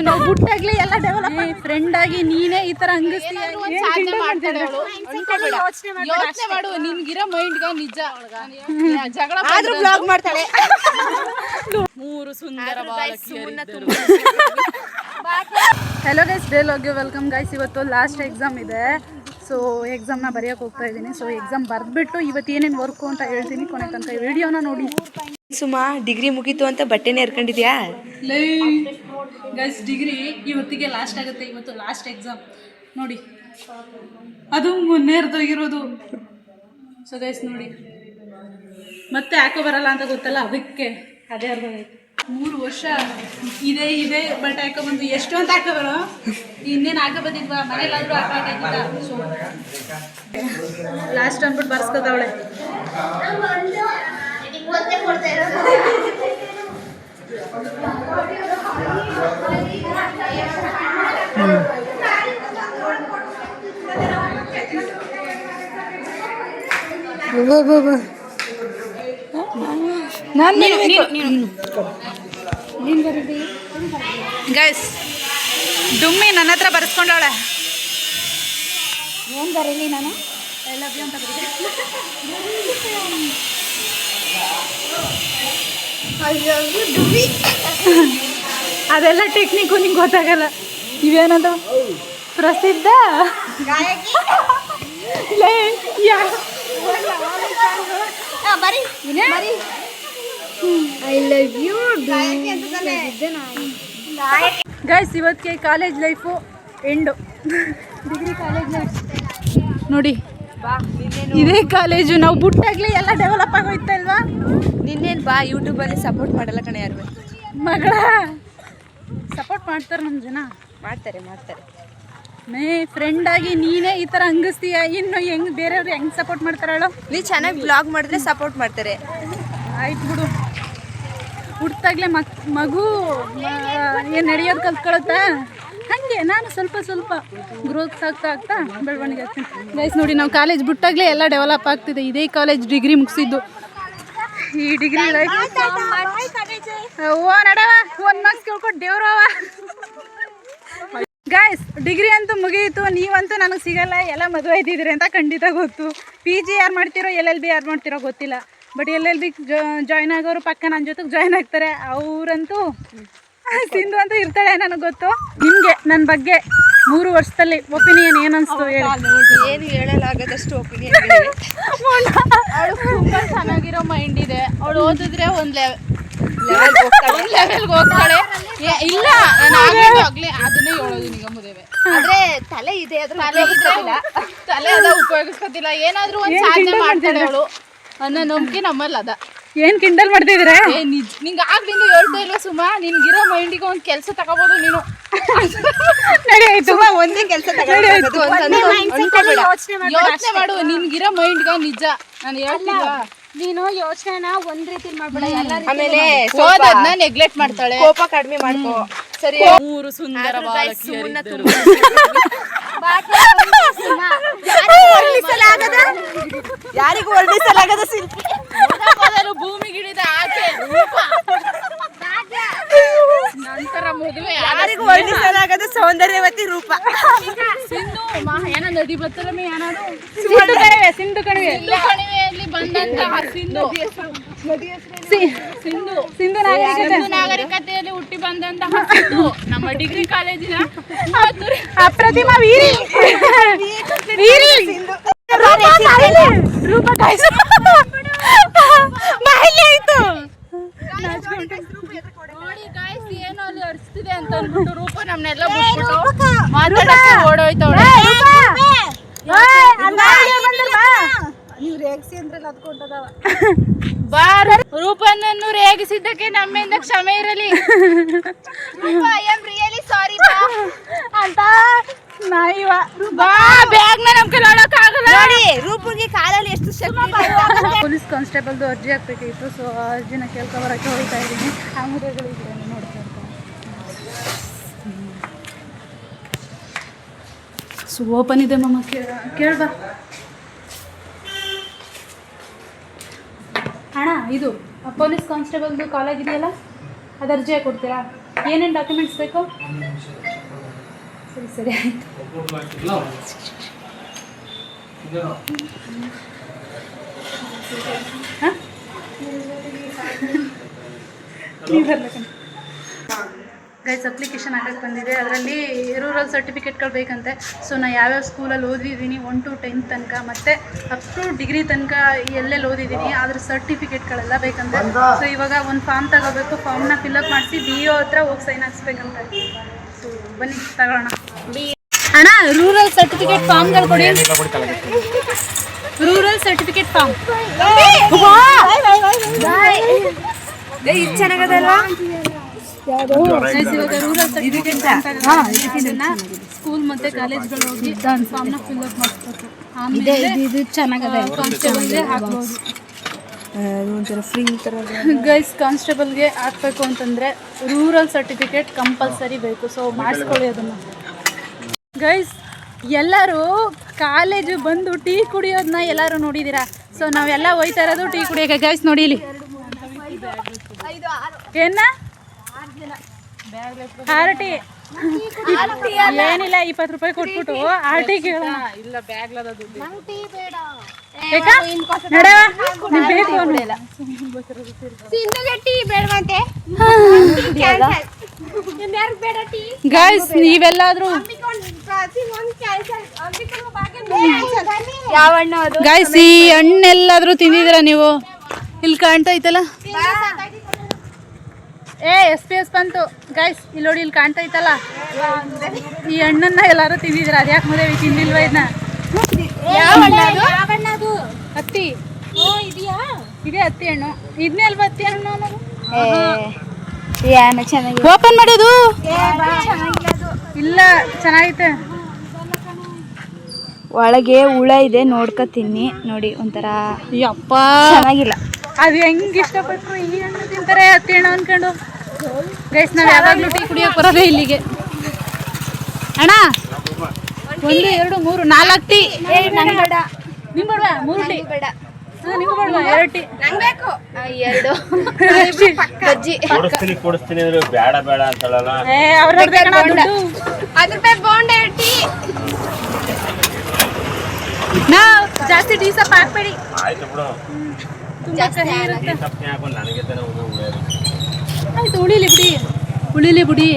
ನಾವು ಬುಟ್ಟಾಗ್ಲಿ ಎಲ್ಲ develop friend ಆಗಿ ನೀನೇ ಈ ತರ ಅಂಗಿಸ್ತೀಯ ಯೋಚನೆ ಮಾಡು ನಿನ್ಗಿರೋ ಮೈಂಡ್ಗ ನಿಜ ಜಗಳ ಆದ್ರೂ ಬ್ಲಾಗ್ ಮಾಡ್ತಾಳೆ. ಮೂರು ಸುಂದರ ಹಲೋ ಗೈಸ್, ಡೇಲಾಗ್ಗೆ ವೆಲ್ಕಮ್ ಗೈಸ್. ಇವತ್ತು ಲಾಸ್ಟ್ ಎಕ್ಸಾಮ್ ಇದೆ. ಸೊ ಎಕ್ಸಾಮ್ನ ಬರೆಯೋಕೆ ಹೋಗ್ತಾ ಇದ್ದೀನಿ. ಸೊ ಎಕ್ಸಾಮ್ ಬರೆದ್ಬಿಟ್ಟು ಇವತ್ತು ಏನೇನು ವರ್ಕು ಅಂತ ಹೇಳ್ತೀನಿ. ಕೊನೆ ತನಕ ವಿಡಿಯೋನ ನೋಡಿ. ಸುಮಾ ಡಿಗ್ರಿ ಮುಗೀತು ಅಂತ ಬಟ್ಟೆನೇ ಹರ್ಕೊಂಡಿದ್ಯಾ? ಗೈಸ್ ಡಿಗ್ರಿ ಇವತ್ತಿಗೆ ಲಾಸ್ಟ್ ಆಗುತ್ತೆ. ಇವತ್ತು ಲಾಸ್ಟ್ ಎಕ್ಸಾಮ್ ನೋಡಿ, ಅದು ಮೊನ್ನೆ ಹರಿದೋಗಿರೋದು. ಸೊ ಗೈಸ್ ನೋಡಿ, ಮತ್ತೆ ಯಾಕೋ ಬರಲ್ಲ ಅಂತ ಗೊತ್ತಲ್ಲ, ಅದಕ್ಕೆ ಅದೇ ಹರಿದೋಗೈತೆ. 3 ವರ್ಷ ಇದೆ ಬಟ್ಟೆ ಹಾಕೊಬಂದು ಎಷ್ಟು ಅಂತ ಹಾಕೋಬರೋ, ಇನ್ನೇನು ಹಾಕೋಬಂದಿದ್ವಾ ಮನೇಲಾದ್ರೂ ಹಾಕೋಬೇಕಿದ್ದ. ಸೊ ಲಾಸ್ಟ್ ಅಂದ್ಬಿಟ್ಟು ಬರ್ಸ್ಕೊತಾವಳೆ. ಗೈಸ್ ಡುಮ್ಮಿ ನನ್ನ ಹತ್ರ ಬರ್ಸ್ಕೊಂಡವಳೆ. ಏನು ಬರೀಲಿ ನಾನು? ಐ ಲವ್ ಯು ಅಂತ ಅದೆಲ್ಲ ಟೆಕ್ನಿಕ್ಕು ನಿಂಗೆ ಗೊತ್ತಾಗಲ್ಲ. ಇವೇನದು ಪ್ರಸಿದ್ಧ ಐ ಲವ್ ಯು ಗೈಸ್. ಇವತ್ತಿಗೆ college life end. Degree college life ನೋಡಿ, ಇದೇ ಕಾಲೇಜು. ನಾವು ಬುಟ್ಟಾಗ್ಲಿ ಎಲ್ಲ ಡೆವಲಪ್ ಆಗೋಯ್ತಾ ಇಲ್ವಾ? ನಿನ್ನೇನು ಬಾ, ಯೂಟ್ಯೂಬಲ್ಲಿ ಸಪೋರ್ಟ್ ಮಾಡಲ್ಲ ಕಣೆ ಯಾರು. ಮಗಳ ಸಪೋರ್ಟ್ ಮಾಡ್ತಾರೆ ನಮ್ಮ ಜನ, ಮಾಡ್ತಾರೆ. ಮೇ ಫ್ರೆಂಡ್ ಆಗಿ ನೀನೇ ಈ ಥರ ಅಂಗಿಸ್ತೀಯ, ಇನ್ನು ಹೆಂಗೆ ಬೇರೆಯವ್ರು ಹೆಂಗೆ ಸಪೋರ್ಟ್ ಮಾಡ್ತಾರಳು? ನೀ ಚೆನ್ನಾಗಿ ಬ್ಲಾಗ್ ಮಾಡಿದ್ರೆ ಸಪೋರ್ಟ್ ಮಾಡ್ತಾರೆ. ಆಯ್ತು ಬಿಡು. ಹುಟ್ಟಾಗ್ಲೇ ಮಗು ಏನು ನಡೆಯೋದು ಕಲ್ತ್ಕೊಳುತ್ತಾ, ಹಾಗೆ ನಾನು ಸ್ವಲ್ಪ ಗ್ರೋತ್ ಆಗ್ತಾ ಬೆಳವಣಿಗೆ ಆಗ್ತೀನಿ. ಗೈಸ್ ನೋಡಿ, ನಾವು ಕಾಲೇಜ್ ಬಿಟ್ಟಾಗಲೇ ಎಲ್ಲ ಡೆವಲಪ್ ಆಗ್ತಿದೆ. ಇದೇ ಕಾಲೇಜ್ ಡಿಗ್ರಿ ಮುಗಿಸಿದ್ದು. ಈ ಡಿಗ್ರಿ ಲೈಫ್ ಓ ನಡವ 1 ಮಾರ್ಕ್ಸ್ ಕೇಳ್ಕೊಟ್ಟು ದೇವ್ರವ. ಗೈಸ್ ಡಿಗ್ರಿ ಅಂತೂ ಮುಗಿಯಿತು. ನೀವಂತೂ ನನಗೆ ಸಿಗಲ್ಲ, ಎಲ್ಲ ಮದುವೆ ಇದ್ದಿದ್ರಿ ಅಂತ ಖಂಡಿತ ಗೊತ್ತು. PG ಯಾರು ಮಾಡ್ತಿರೋ, LLB ಯಾರು ಮಾಡ್ತಿರೋ ಗೊತ್ತಿಲ್ಲ. ಬಟ್ LLB ಜಾಯ್ನ್ ಆಗೋರು ಪಕ್ಕ ನನ್ನ ಜೊತೆಗೆ ಜಾಯ್ನ್ ಆಗ್ತಾರೆ. ಅವರಂತೂ ಸಿಂಧು ಅಂತೂ ಇರ್ತಾಳೆ, ನನಗೆ ಗೊತ್ತು. ನಿಮಗೆ ನನ್ನ ಬಗ್ಗೆ 3 ವರ್ಷದಲ್ಲಿ ಒಪಿನಿಯನ್ ಏನು ಅನಿಸ್ತು ಹೇಳಿ? ಏನು ಹೇಳಲಾಗದಷ್ಟು ಒಪಿನಿಯನ್. ಅವಳು ತುಂಬ ಚೆನ್ನಾಗಿರೋ ಮೈಂಡ್ ಇದೆ. ಅವಳು ಓದಿದ್ರೆ ಒಂದು ಲೆವೆಲ್ಗೆ ಹೋಗ್ತಾಳೆ. ಇಲ್ಲ ನಾನು ಆಗಲೇ ಅದನ್ನೇ ಹೇಳೋದು ನಿಮಗೆ ಮದುವೆ. ಆದ್ರೆ ತಲೆ ಇದೆ, ತಲೆ ಅದ ಉಪಯೋಗಿಸ್ಕೊತಿಲ್ಲ. ಏನಾದ್ರೂ ಒಂದು ಸಾಧನೆ ಮಾಡ್ತಾಳೆ ಅವಳು ಅನ್ನೋ ನಂಬಿಕೆ ನಮ್ಮಲ್ಲಿ ಅದ. ಏನು ಕಿಂಡಲ್ ಮಾಡ್ತಿದ್ರೆ? ನಿಂಗೆ ಆಗ್ಲಿಂದ ಹೇಳ್ತಾ ಇಲ್ವಾ ಸುಮಾ, ನಿನ್ಗಿರೋ ಮೈಂಡಿಗೆ ಒಂದು ಕೆಲಸ ತಗೋಬೋದು ನೀನು. ಸುಮಾ ಒಂದೇ ಕೆಲಸ ಯೋಚನೆ ಮಾಡು, ನಿನ್ಗಿರೋ ಮೈಂಡ್ಗ ನಿಜ ನಾನು ಹೇಳ್ತಿಲ್ವಾ. ನೀನು ಯೋಚನೆನ ಒಂದ್ ರೀತಿ ಮಾಡ್ಬೇಡ, ಆಮೇಲೆ ಓದೋದನ್ನ ನೆಗ್ಲೆಕ್ಟ್ ಮಾಡ್ತಾಳೆ. ಕೋಪ ಕಡಿಮೆ ಮಾಡ್ಕೋ. ಸರಿ, 3 ಸುಂದರ ಯಾರಿಗೂ ವರ್ಣಿಸಲಾಗದ ಭೂಮಿಗಿಳಿದ ಆಕೆ ನಂತರ ಮದುವೆ. ಯಾರಿಗೂ ವರ್ಣಿಸಲಾಗದ ಸೌಂದರ್ಯವತಿ ರೂಪ. ಸಿಂಧು ಏನೋ ನದಿ ಬತ್ತಲಮೆ ಏನಾದ್ರು ಸಿಂಧು ಕಣಿವೆಯಲ್ಲಿ ಬಂದಂತಹ ಸಿಂಧು ನಾಗರಿಕತೆಯಲ್ಲಿ ಹುಟ್ಟಿ ಬಂದಂತಹ ಸಿಂಧು ನಮ್ಮ ಡಿಗ್ರಿ ಕಾಲೇಜಿನ ಅಪ್ರತಿಮ ರೂಪ ಆಯ್ತು. ನೋಡಿ ಗಾಯ್ಸ್, ಏನೋ ಅಲ್ಲಿ ಅರ್ಸ್ತಿದೆ ಅಂತ ಅಂದ್ಬಿಟ್ಟು ರೂಪ ನಮ್ನೆಲ್ಲ ಬಿಟ್ಬಿಟ್ಟು ಮಾತಾಡಕ್ಕೆ ಓಡೋಯ್ತವಳೆ. ರೂಪನನ್ನು ರೇಗಿಸಿದ್ದಕ್ಕೆ ನಮ್ಮಿಂದ ಕ್ಷಮೆ ಇರಲಿ. ಅಂತ ನಾಯಿವ ಬ್ಯಾಗ್ನ ನಮ್ ಕೈಲಿ ಆಡೋಕ್ಕಾಗಲ್ಲ. ನೋಡಿ ರೂಪುಗೆ ಕಾಲಲ್ಲಿ ಎಷ್ಟು ಶಕ್ತಿ. ಪೊಲೀಸ್ ಕಾನ್ಸ್ಟೇಬಲ್ದು ಅರ್ಜಿ ಹಾಕ್ಬೇಕಾಗಿತ್ತು. ಸೊ ಆ ಅರ್ಜಿನ ಕೇಳ್ಕೊಬರಕ್ಕೆ ಹೋಗ್ತಾ ಇದ್ದೀನಿ. ಆ ಮುರಿಗಳಿದ್ರೆ ನೋಡ್ತಾ ಇರ್ತಾರೆ. ಸೊ ಓಪನ್ ಇದೆ ಮಮ್ಮ, ಕೇಳ್ಬಾ ಅಣ್ಣ. ಇದು ಪೊಲೀಸ್ ಕಾನ್ಸ್ಟೇಬಲ್ದು ಕಾಲೇಜ್ ಇದೆಯಲ್ಲ, ಅದು ಅರ್ಜಿ ಕೊಡ್ತೀರಾ? ಏನೇನು ಡಾಕ್ಯುಮೆಂಟ್ಸ್ ಬೇಕು? ಸರಿ ಸರಿ ಆಯಿತು. ಹಾಂ ಗೈಸ್ ಅಪ್ಲಿಕೇಶನ್ ಹಾಕಕ್ಕೆ ಬಂದಿದೆ. ಅದರಲ್ಲಿ ರೂರಲ್ ಸರ್ಟಿಫಿಕೇಟ್ಗಳು ಬೇಕಂತೆ. ಸೊ ನಾನು ಯಾವ್ಯಾವ ಸ್ಕೂಲಲ್ಲಿ ಓದಿದ್ದೀನಿ 1 to 10 ತನಕ ಮತ್ತು ಅಪ್ ಟು ಡಿಗ್ರಿ ತನಕ ಎಲ್ಲೆಲ್ಲಿ ಓದಿದ್ದೀನಿ ಅದ್ರ ಸರ್ಟಿಫಿಕೇಟ್ಗಳೆಲ್ಲ ಬೇಕಂತೆ. ಸೊ ಇವಾಗ ಒಂದು ಫಾರ್ಮ್ ತಗೋಬೇಕು. ಫಾರ್ಮ್ನ ಫಿಲಪ್ ಮಾಡಿಸಿ BO ಹತ್ರ ಹೋಗಿ ಸೈನ್ ಹಾಕ್ಸ್ಬೇಕಂತೆ. ಸೊ ಬನ್ನಿ ತಗೊಳ್ಳೋಣ. ಅಣ್ಣ ರೂರಲ್ ಸರ್ಟಿಫಿಕೇಟ್ ಫಾರ್ಮ್ಗಳು ಕೊಡಿ. ರೂರಲ್ ಸರ್ಟಿಫಿಕೇಟ್ ಫಾರ್ಮ್ ಇದು ಚೆನ್ನಾಗದಲ್ವಾ? ಇವಾಗ ರೂರಲ್ ಸರ್ಟಿಫಿಕೇಟ್ ಸ್ಕೂಲ್ ಮತ್ತೆ ಕಾಲೇಜ್ಗಳು ಹೋಗಿ ಫಾರ್ಮ್ನ ಫಿಲ್ಅಪ್ ಮಾಡಿಸ್ಬೇಕು. ಆಮೇಲೆ ಇದು ಚೆನ್ನಾಗದ. ಕಾನ್ಸ್ಟೇಬಲ್ಗೆ ಹಾಕ್ಬೋದು. ಒಂಥರ ಫ್ರೀ ಥರ ಗೈಸ್ ಕಾನ್ಸ್ಟೇಬಲ್ಗೆ ಹಾಕಬೇಕು ಅಂತಂದರೆ ರೂರಲ್ ಸರ್ಟಿಫಿಕೇಟ್ ಕಂಪಲ್ಸರಿ ಬೇಕು. ಸೊ ಮಾಡಿಸ್ಕೊಳ್ಳಿ ಅದನ್ನು. ಗೈಸ್ ಎಲ್ಲರೂ ಕಾಲೇಜು ಬಂದು ಟೀ ಕುಡಿಯೋದನ್ನ ಎಲ್ಲರೂ ನೋಡಿದ್ದೀರಾ. ಸೊ ನಾವೆಲ್ಲ ಹೋಯ್ತಾ ಇರೋದು ಟೀ ಕುಡಿಯೋಕೆ. ಗೈಸ್ ನೋಡಿ ಇಲ್ಲಿ ಏನ 6 ಟೀ ಏನಿಲ್ಲ 20 ರೂಪಾಯಿ ಕೊಟ್ಬಿಟ್ಟು 6 ಟೀ ಕೇಳೋಣ. ಇಲ್ಲ ಬ್ಯಾಗ್ಲದ ದುಡ್ಡು. ಗೈಸ್ ನೀವೆಲ್ಲಾದ್ರೂ ಯಾವ ಹಣ್ಣು ಅದು? ಗೈಸ್ ಈ ಹಣ್ಣೆಲ್ಲಾದ್ರೂ ತಿಂದಿದ್ದೀರಾ ನೀವು? ಇಲ್ಲಿ ಕಾಣ್ತಾ ಐತಲ್ಲ SPS ಬಂತು. ಗೈಸ್ ಇಲ್ಲಿ ನೋಡಿ ಇಲ್ಲಿ ಕಾಣ್ತಾ ಐತಲ್ಲ ಈ ಹಣ್ಣನ್ನ ಎಲ್ಲಾರು ತಿಂದಿದ್ದೀರಾ? ಅದ್ಯಾಕೆ ಮದುವೆ ತಿಂದಿಲ್ವಾ ಇದನ್ನ? ಹತ್ತಿ ಇದೆ ಹತ್ತಿ ಹಣ್ಣು. ಇದನ್ನೇ ಅಲ್ವಾ ಹತ್ತಿ ಹಣ್ಣು ಅನ್ನೋದು? ಓಪನ್ ಮಾಡೋದು ಇಲ್ಲ ಚೆನ್ನಾಗೈತೆ. ಒಳಗೆ ಹುಳ ಇದೆ, ನೋಡ್ಕೊತೀನಿ. ನೋಡಿ ಒಂಥರ ಯಪ್ಪ ಚೆನ್ನಾಗಿಲ್ಲ. ಅದು ಹೆಂಗೆ ಇಷ್ಟಪಟ್ಟರು ಈ ಹಣ್ಣು ತಿಂತಾರೆ ಹತ್ತಿ ಹಣ್ಣು ಅನ್ಕೊಂಡು. ಗೈಸ್ ನಾವು ಯಾವಾಗಲೂ ಟೀ ಕುಡಿಯೋಕೆ ಬರೋದೇ ಇಲ್ಲಿಗೆ. ಅಣ್ಣ 1 2 3 4 ಟೀ. ನಿಮ್ಗೆ ಬೇಡವಾ? 3 ಟೀ ನಿಮ್ಗೆ ಬೇಡವಾ? 2 ಟೀ ಬಜ್ಜಿ ಕೊಡಿಸ್ತೀನಿ ಅಂದ್ರೆ ಬೇಡ ಬೇಡ ಅಂತ ಹೇಳಲ್ಲ. ಜಾಸ್ತಿ ಟೀ ಸಪ್ ಹಾಕ್ಬೇಡಿ. ಆಯ್ತು ಬಿಡು. ತುಂಬಾ ಕಹಿ ಇರುತ್ತೆ. ತಪ್ಪನೆ ಹಾಕೊಂಡು ನನಗೆ ತಾನೇ ಆಯ್ತು ಉಳಿಲಿ ಬಿಡಿ.